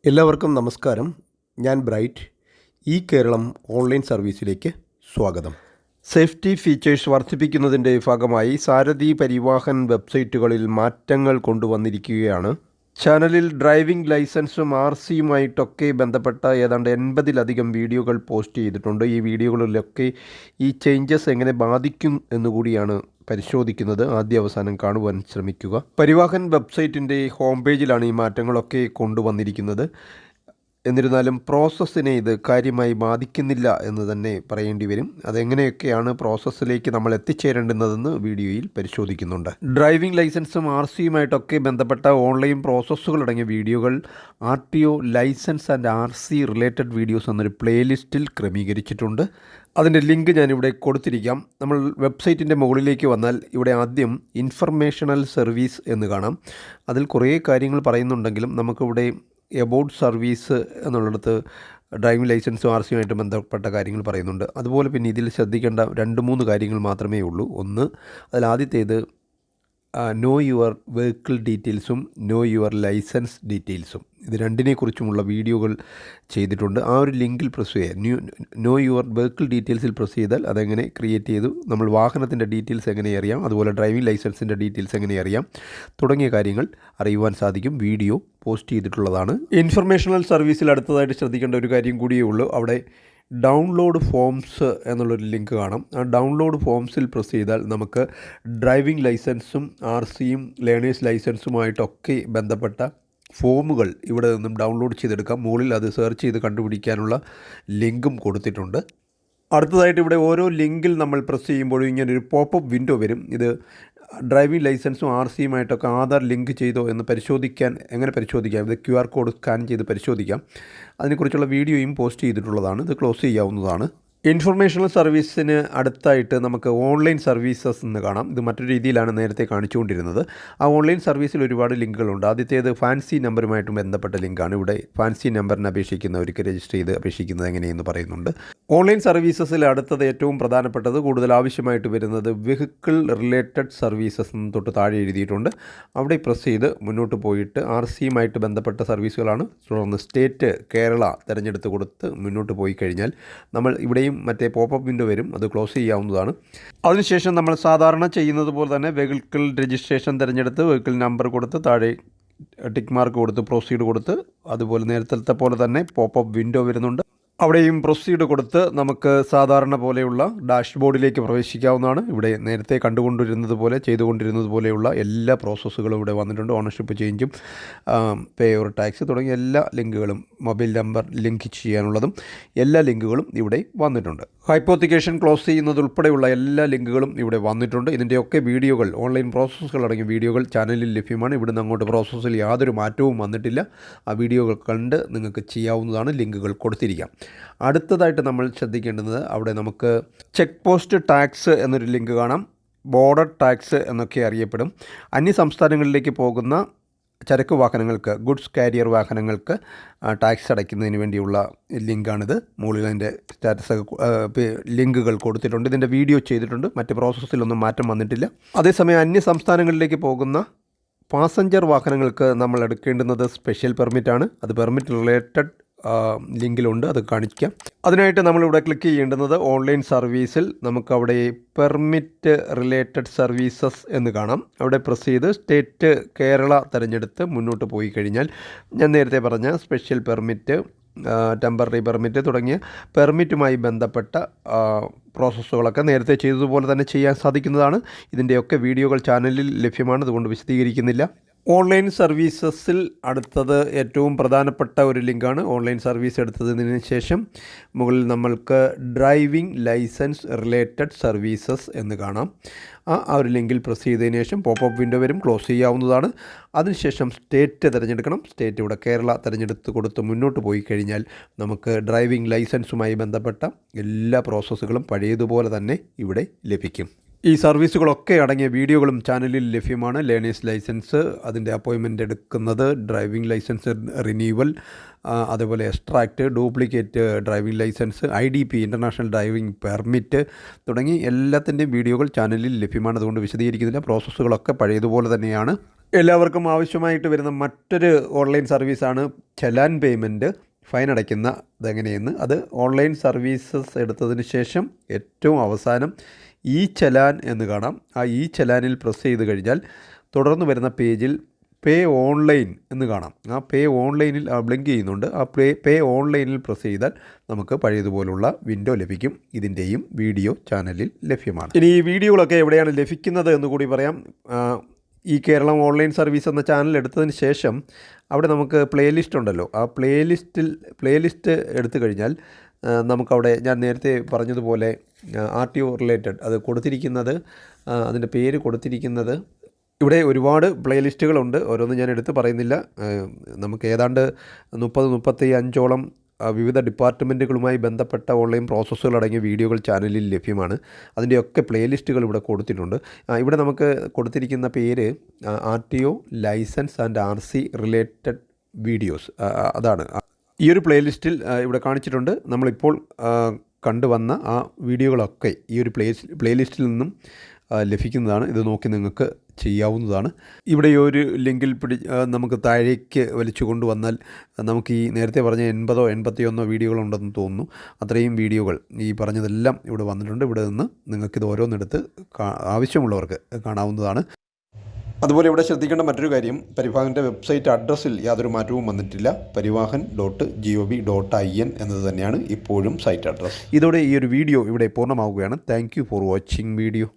എല്ലാവർക്കും നമസ്കാരം. ഞാൻ ബ്രൈറ്റ്. ഈ കേരളം ഓൺലൈൻ സർവീസിലേക്ക് സ്വാഗതം. സേഫ്റ്റി ഫീച്ചേഴ്സ് വർദ്ധിപ്പിക്കുന്നതിൻ്റെ ഭാഗമായി സാരഥി പരിവാഹൻ വെബ്സൈറ്റുകളിൽ മാറ്റങ്ങൾ കൊണ്ടുവന്നിരിക്കുകയാണ്. ചാനലിൽ ഡ്രൈവിംഗ് ലൈസൻസും RCയുമായിട്ടൊക്കെ ബന്ധപ്പെട്ട ഏതാണ്ട് 80-ലധികം വീഡിയോകൾ പോസ്റ്റ് ചെയ്തിട്ടുണ്ട്. ഈ വീഡിയോകളിലൊക്കെ ഈ ചേഞ്ചസ് എങ്ങനെ ബാധിക്കും എന്നുകൂടിയാണ് പരിശോധിക്കുന്നത്. ആദ്യ അവസാനം കാണുവാൻ ശ്രമിക്കുക. പരിവാഹൻ വെബ്സൈറ്റിൻ്റെ ഹോം പേജിലാണ് ഈ മാറ്റങ്ങളൊക്കെ കൊണ്ടുവന്നിരിക്കുന്നത്. എന്നിരുന്നാലും പ്രോസസ്സിനെ ഇത് കാര്യമായി ബാധിക്കുന്നില്ല എന്ന് തന്നെ പറയേണ്ടി വരും. അതെങ്ങനെയൊക്കെയാണ് പ്രോസസ്സിലേക്ക് നമ്മൾ എത്തിച്ചേരേണ്ടുന്നതെന്ന് വീഡിയോയിൽ പരിശോധിക്കുന്നുണ്ട്. ഡ്രൈവിംഗ് ലൈസൻസും RCയുമായിട്ടൊക്കെ ബന്ധപ്പെട്ട ഓൺലൈൻ പ്രോസസ്സുകളടങ്ങിയ വീഡിയോകൾ RTO licence and RC related videos എന്നൊരു പ്ലേലിസ്റ്റിൽ ക്രമീകരിച്ചിട്ടുണ്ട്. അതിൻ്റെ ലിങ്ക് ഞാനിവിടെ കൊടുത്തിരിക്കാം. നമ്മൾ വെബ്സൈറ്റിൻ്റെ മുകളിലേക്ക് വന്നാൽ ഇവിടെ ആദ്യം ഇൻഫർമേഷണൽ സർവീസ് എന്ന് കാണാം. അതിൽ കുറേ കാര്യങ്ങൾ പറയുന്നുണ്ടെങ്കിലും നമുക്കിവിടെ എബൌട്ട് സർവീസ് എന്നുള്ളിടത്ത് ഡ്രൈവിംഗ് ലൈസൻസും RCയുമായിട്ട് ബന്ധപ്പെട്ട കാര്യങ്ങൾ പറയുന്നുണ്ട്. അതുപോലെ പിന്നെ ഇതിൽ ശ്രദ്ധിക്കേണ്ട 2-3 കാര്യങ്ങൾ മാത്രമേ ഉള്ളൂ. ഒന്ന്, അതിലാദ്യത്തേത് നോ യുവർ വെഹിക്കിൾ ഡീറ്റെയിൽസും നോ യുവർ ലൈസൻസ് ഡീറ്റെയിൽസും, ഇത് രണ്ടിനെക്കുറിച്ചുമുള്ള വീഡിയോകൾ ചെയ്തിട്ടുണ്ട്. ആ ഒരു ലിങ്കിൽ പ്രസ് ചെയ്യുക. നോ യുവർ വെഹിക്കിൾ ഡീറ്റെയിൽസിൽ പ്രസ് ചെയ്താൽ അതെങ്ങനെ ക്രിയേറ്റ് ചെയ്തു, നമ്മൾ വാഹനത്തിൻ്റെ ഡീറ്റെയിൽസ് എങ്ങനെ അറിയാം, അതുപോലെ ഡ്രൈവിംഗ് ലൈസൻസിൻ്റെ ഡീറ്റെയിൽസ് എങ്ങനെ അറിയാം തുടങ്ങിയ കാര്യങ്ങൾ അറിയുവാൻ സാധിക്കും. വീഡിയോ പോസ്റ്റ് ചെയ്തിട്ടുള്ളതാണ്. ഇൻഫർമേഷണൽ സർവീസിൽ അടുത്തതായിട്ട് ശ്രദ്ധിക്കേണ്ട ഒരു കാര്യം കൂടിയേ ഉള്ളൂ. അവിടെ ഡൗൺലോഡ് ഫോംസ് എന്നുള്ളൊരു ലിങ്ക് കാണാം. ആ ഡൗൺലോഡ് ഫോംസിൽ പ്രസ് ചെയ്താൽ നമുക്ക് ഡ്രൈവിംഗ് ലൈസൻസും RCയും ലേണേഴ്സ് ലൈസൻസുമായിട്ടൊക്കെ ബന്ധപ്പെട്ട ഫോമുകൾ ഇവിടെ നിന്നും ഡൗൺലോഡ് ചെയ്തെടുക്കാം. മുകളിൽ അത് സെർച്ച് ചെയ്ത് കണ്ടുപിടിക്കാനുള്ള ലിങ്കും കൊടുത്തിട്ടുണ്ട്. അടുത്തതായിട്ട് ഇവിടെ ഓരോ ലിങ്കിൽ നമ്മൾ പ്രസ് ചെയ്യുമ്പോഴും ഇങ്ങനൊരു പോപ്പപ്പ് വിൻഡോ വരും. ഇത് ഡ്രൈവിംഗ് ലൈസൻസും RCയുമായിട്ടൊക്കെ ആധാർ ലിങ്ക് ചെയ്തോ എന്ന് എങ്ങനെ പരിശോധിക്കാം, ഇത് QR കോഡ് സ്കാൻ ചെയ്ത് പരിശോധിക്കാം. അതിനെക്കുറിച്ചുള്ള വീഡിയോയും പോസ്റ്റ് ചെയ്തിട്ടുള്ളതാണ്. ഇത് ക്ലോസ് ചെയ്യാവുന്നതാണ്. ഇൻഫർമേഷണൽ സർവീസിന് അടുത്തായിട്ട് നമുക്ക് ഓൺലൈൻ സർവീസസ് എന്ന് കാണാം. ഇത് മറ്റൊരു രീതിയിലാണ് നേരത്തെ കാണിച്ചുകൊണ്ടിരുന്നത്. ആ ഓൺലൈൻ സർവീസിൽ ഒരുപാട് ലിങ്കുകളുണ്ട്. ആദ്യത്തേത് ഫാൻസി നമ്പറുമായിട്ട് ബന്ധപ്പെട്ട ലിങ്കാണ്. ഇവിടെ ഫാൻസി നമ്പറിന് അപേക്ഷിക്കുന്നവർക്ക് രജിസ്റ്റർ ചെയ്ത് അപേക്ഷിക്കുന്നത് എങ്ങനെയെന്ന് പറയുന്നുണ്ട്. ഓൺലൈൻ സർവീസസിൽ അടുത്തത് ഏറ്റവും പ്രധാനപ്പെട്ടത്, കൂടുതൽ ആവശ്യമായിട്ട് വരുന്നത് വെഹിക്കിൾ റിലേറ്റഡ് സർവീസസ് എന്ന് തൊട്ട് താഴെ എഴുതിയിട്ടുണ്ട്. അവിടെ പ്രസ് ചെയ്ത് മുന്നോട്ട് പോയിട്ട് RCയുമായിട്ട് ബന്ധപ്പെട്ട സർവീസുകളാണ്. തുടർന്ന് സ്റ്റേറ്റ് കേരള തിരഞ്ഞെടുത്ത് കൊടുത്ത് മുന്നോട്ട് പോയി കഴിഞ്ഞാൽ നമ്മൾ ഇവിടെയും മറ്റേ പോപ്പപ്പ് വിൻഡോ വരും. അത് ക്ലോസ് ചെയ്യാവുന്നതാണ്. അതിനുശേഷം നമ്മൾ സാധാരണ ചെയ്യുന്നത് പോലെ തന്നെ വെഹിക്കിൾ രജിസ്ട്രേഷൻ തിരഞ്ഞെടുത്ത് വെഹിക്കിൾ നമ്പർ കൊടുത്ത് താഴെ ടിക്ക് മാർക്ക് കൊടുത്ത് പ്രൊസീഡ് കൊടുത്ത്, അതുപോലെ നേരത്തെ പോലെ തന്നെ പോപ്പപ്പ് വിൻഡോ വരുന്നുണ്ട്. അവിടെയും പ്രൊസീഡ് കൊടുത്ത് നമുക്ക് സാധാരണ പോലെയുള്ള ഡാഷ്ബോർഡിലേക്ക് പ്രവേശിക്കാവുന്നതാണ്. ഇവിടെ നേരത്തെ ചെയ്തുകൊണ്ടിരുന്നത് പോലെയുള്ള എല്ലാ പ്രോസസ്സുകളും ഇവിടെ വന്നിട്ടുണ്ട്. ഓണർഷിപ്പ് ചേഞ്ചും പേ യുവർ ടാക്സ് തുടങ്ങിയ എല്ലാ ലിങ്കുകളും, മൊബൈൽ നമ്പർ ലിങ്ക് ചെയ്യാനുള്ളതും എല്ലാ ലിങ്കുകളും ഇവിടെ വന്നിട്ടുണ്ട്. ഹൈപ്പോത്തിക്കേഷൻ ക്ലോസ് ചെയ്യുന്നതുൾപ്പെടെയുള്ള എല്ലാ ലിങ്കുകളും ഇവിടെ വന്നിട്ടുണ്ട്. ഇതിൻ്റെയൊക്കെ വീഡിയോകൾ, ഓൺലൈൻ പ്രോസസ്സുകൾ അടങ്ങിയ വീഡിയോകൾ ചാനലിൽ ലഭ്യമാണ്. ഇവിടുന്ന് അങ്ങോട്ട് പ്രോസസ്സിൽ യാതൊരു മാറ്റവും വന്നിട്ടില്ല. ആ വീഡിയോകൾ കണ്ട് നിങ്ങൾക്ക് ചെയ്യാവുന്നതാണ്. ലിങ്കുകൾ കൊടുത്തിരിക്കാം. അടുത്തതായിട്ട് നമ്മൾ ശ്രദ്ധിക്കേണ്ടത്, അവിടെ നമുക്ക് ചെക്ക് പോസ്റ്റ് ടാക്സ് എന്നൊരു ലിങ്ക് കാണാം. ബോർഡർ ടാക്സ് എന്നൊക്കെ അറിയപ്പെടും. അന്യ സംസ്ഥാനങ്ങളിലേക്ക് പോകുന്ന ചരക്ക് വാഹനങ്ങൾക്ക്, ഗുഡ്സ് കാരിയർ വാഹനങ്ങൾക്ക് ടാക്സ് അടയ്ക്കുന്നതിന് വേണ്ടിയുള്ള ലിങ്കാണിത്. മുകളിൽ അതിൻ്റെ സ്റ്റാറ്റസ് ലിങ്കുകൾ കൊടുത്തിട്ടുണ്ട്. ഇതിൻ്റെ വീഡിയോ ചെയ്തിട്ടുണ്ട്. മറ്റ് പ്രോസസ്സിലൊന്നും മാറ്റം വന്നിട്ടില്ല. അതേസമയം അന്യ സംസ്ഥാനങ്ങളിലേക്ക് പോകുന്ന പാസഞ്ചർ വാഹനങ്ങൾക്ക് നമ്മൾ എടുക്കേണ്ടുന്നത് സ്പെഷ്യൽ പെർമിറ്റാണ്. അത് പെർമിറ്റ് റിലേറ്റഡ് ലിങ്കിലുണ്ട്, അത് കാണിക്കാം. അതിനായിട്ട് നമ്മളിവിടെ ക്ലിക്ക് ചെയ്യേണ്ടുന്നത് ഓൺലൈൻ സർവീസിൽ നമുക്കവിടെ പെർമിറ്റ് റിലേറ്റഡ് സർവീസസ് എന്ന് കാണാം. അവിടെ പ്രസ് ചെയ്ത് സ്റ്റേറ്റ് കേരള തിരഞ്ഞെടുത്ത് മുന്നോട്ട് പോയി കഴിഞ്ഞാൽ ഞാൻ നേരത്തെ പറഞ്ഞ സ്പെഷ്യൽ പെർമിറ്റ്, ടെമ്പററി പെർമിറ്റ് തുടങ്ങിയ പെർമിറ്റുമായി ബന്ധപ്പെട്ട പ്രോസസ്സുകളൊക്കെ നേരത്തെ ചെയ്തതുപോലെ തന്നെ ചെയ്യാൻ സാധിക്കുന്നതാണ്. ഇതിൻ്റെയൊക്കെ വീഡിയോകൾ ചാനലിൽ ലഭ്യമാണ്, അതുകൊണ്ട് വിശദീകരിക്കുന്നില്ല. ഓൺലൈൻ സർവീസസിൽ അടുത്തത് ഏറ്റവും പ്രധാനപ്പെട്ട ഒരു ലിങ്കാണ്. ഓൺലൈൻ സർവീസ് എടുത്തതിന് ശേഷം മുകളിൽ നമ്മൾക്ക് ഡ്രൈവിംഗ് ലൈസൻസ് റിലേറ്റഡ് സർവീസസ് എന്ന് കാണാം. ആ ഒരു ലിങ്കിൽ പ്രസ് ചെയ്തതിന് ശേഷം പോപ്പപ്പ് വിൻഡോ വരും, ക്ലോസ് ചെയ്യാവുന്നതാണ്. അതിനുശേഷം സ്റ്റേറ്റ് തിരഞ്ഞെടുക്കണം. സ്റ്റേറ്റ് ഇവിടെ കേരള തിരഞ്ഞെടുത്ത് കൊടുത്ത് മുന്നോട്ട് പോയി കഴിഞ്ഞാൽ നമുക്ക് ഡ്രൈവിംഗ് ലൈസൻസുമായി ബന്ധപ്പെട്ട എല്ലാ പ്രോസസ്സുകളും പഴയതുപോലെ തന്നെ ഇവിടെ ലഭിക്കും. ഈ സർവീസുകളൊക്കെ അടങ്ങിയ വീഡിയോകളും ചാനലിൽ ലഭ്യമാണ്. ലേണേഴ്സ് ലൈസൻസ്, അതിൻ്റെ അപ്പോയിൻമെൻ്റ് എടുക്കുന്നത്, ഡ്രൈവിംഗ് ലൈസൻസ് റിന്യൂവൽ, അതേപോലെ extract, duplicate driving licence, IDP international driving permit തുടങ്ങി എല്ലാത്തിൻ്റെയും വീഡിയോകൾ ചാനലിൽ ലഭ്യമാണ്. അതുകൊണ്ട് വിശദീകരിക്കുന്നില്ല. പ്രോസസ്സുകളൊക്കെ പഴയതുപോലെ തന്നെയാണ്. എല്ലാവർക്കും ആവശ്യമായിട്ട് വരുന്ന മറ്റൊരു ഓൺലൈൻ സർവീസാണ് ചലാൻ പേയ്മെൻറ്റ്. ഫൈൻ അടയ്ക്കുന്ന ഇതെങ്ങനെയെന്ന്. അത് ഓൺലൈൻ സർവീസസ് എടുത്തതിന് ശേഷം ഏറ്റവും അവസാനം ഈ ചലാൻ എന്ന് കാണാം. ആ ഈ ചലാനിൽ പ്രസ് ചെയ്ത് കഴിഞ്ഞാൽ തുടർന്ന് വരുന്ന പേജിൽ പേ ഓൺലൈൻ എന്ന് കാണാം. ആ പേ ഓൺലൈനിൽ ബ്ലിങ്ക് ചെയ്യുന്നുണ്ട്. ആ പേ ഓൺലൈനിൽ പ്രസ് ചെയ്താൽ നമുക്ക് പഴയതുപോലുള്ള വിൻഡോ ലഭിക്കും. ഇതിൻ്റെയും വീഡിയോ ചാനലിൽ ലഭ്യമാണ്. ഇനി ഈ വീഡിയോകളൊക്കെ എവിടെയാണ് ലഭിക്കുന്നത് എന്ന് കൂടി പറയാം. ഈ കേരളം ഓൺലൈൻ സർവീസ് എന്ന ചാനൽ എടുത്തതിന് ശേഷം അവിടെ നമുക്ക് പ്ലേലിസ്റ്റ് ഉണ്ടല്ലോ. ആ പ്ലേലിസ്റ്റ് എടുത്തു കഴിഞ്ഞാൽ നമുക്കവിടെ ഞാൻ നേരത്തെ പറഞ്ഞതുപോലെ RTO റിലേറ്റഡ് അത് കൊടുത്തിരിക്കുന്നത്, അതിൻ്റെ പേര് കൊടുത്തിരിക്കുന്നത് ഇവിടെ ഒരുപാട് പ്ലേലിസ്റ്റുകളുണ്ട്. ഓരോന്നും ഞാൻ എടുത്ത് പറയുന്നില്ല. നമുക്ക് ഏതാണ്ട് 35ഓളം വിവിധ ഡിപ്പാർട്ട്മെൻറ്റുകളുമായി ബന്ധപ്പെട്ട ഓൺലൈൻ പ്രോസസ്സുകൾ അടങ്ങിയ വീഡിയോകൾ ചാനലിൽ ലഭ്യമാണ്. അതിൻ്റെയൊക്കെ പ്ലേലിസ്റ്റുകൾ ഇവിടെ കൊടുത്തിട്ടുണ്ട്. ഇവിടെ നമുക്ക് കൊടുത്തിരിക്കുന്ന പേര് RTO licence and RC related videos അതാണ്. ഈ ഒരു പ്ലേലിസ്റ്റിൽ ഇവിടെ കാണിച്ചിട്ടുണ്ട്. നമ്മളിപ്പോൾ കണ്ടുവന്ന ആ വീഡിയോകളൊക്കെ ഈ ഒരു പ്ലേലിസ്റ്റിൽ നിന്നും ലഭിക്കുന്നതാണ്. ഇത് നോക്കി നിങ്ങൾക്ക് ചെയ്യാവുന്നതാണ്. ഇവിടെ ഈ ഒരു ലിങ്കിൽ നമുക്ക് താഴേക്ക് വലിച്ചു കൊണ്ടുവന്നാൽ നമുക്ക് ഈ നേരത്തെ പറഞ്ഞ 80 81 വീഡിയോകളുണ്ടെന്ന് തോന്നുന്നു. അത്രയും വീഡിയോകൾ ഈ പറഞ്ഞതെല്ലാം ഇവിടെ വന്നിട്ടുണ്ട്. ഇവിടെ നിന്ന് നിങ്ങൾക്കിത് ഓരോന്നെടുത്ത് ആവശ്യമുള്ളവർക്ക് കാണാവുന്നതാണ്. അതുപോലെ ഇവിടെ ശ്രദ്ധിക്കേണ്ട മറ്റൊരു കാര്യം, പരിവാഹൻ്റെ വെബ്സൈറ്റ് അഡ്രസ്സിൽ യാതൊരു മാറ്റവും വന്നിട്ടില്ല. parivahan.gov.in എന്നത് തന്നെയാണ് ഇപ്പോഴും സൈറ്റ് അഡ്രസ്സ്. ഇതോടെ ഈ ഒരു വീഡിയോ ഇവിടെ പൂർണ്ണമാവുകയാണ്. Thank you for watching video.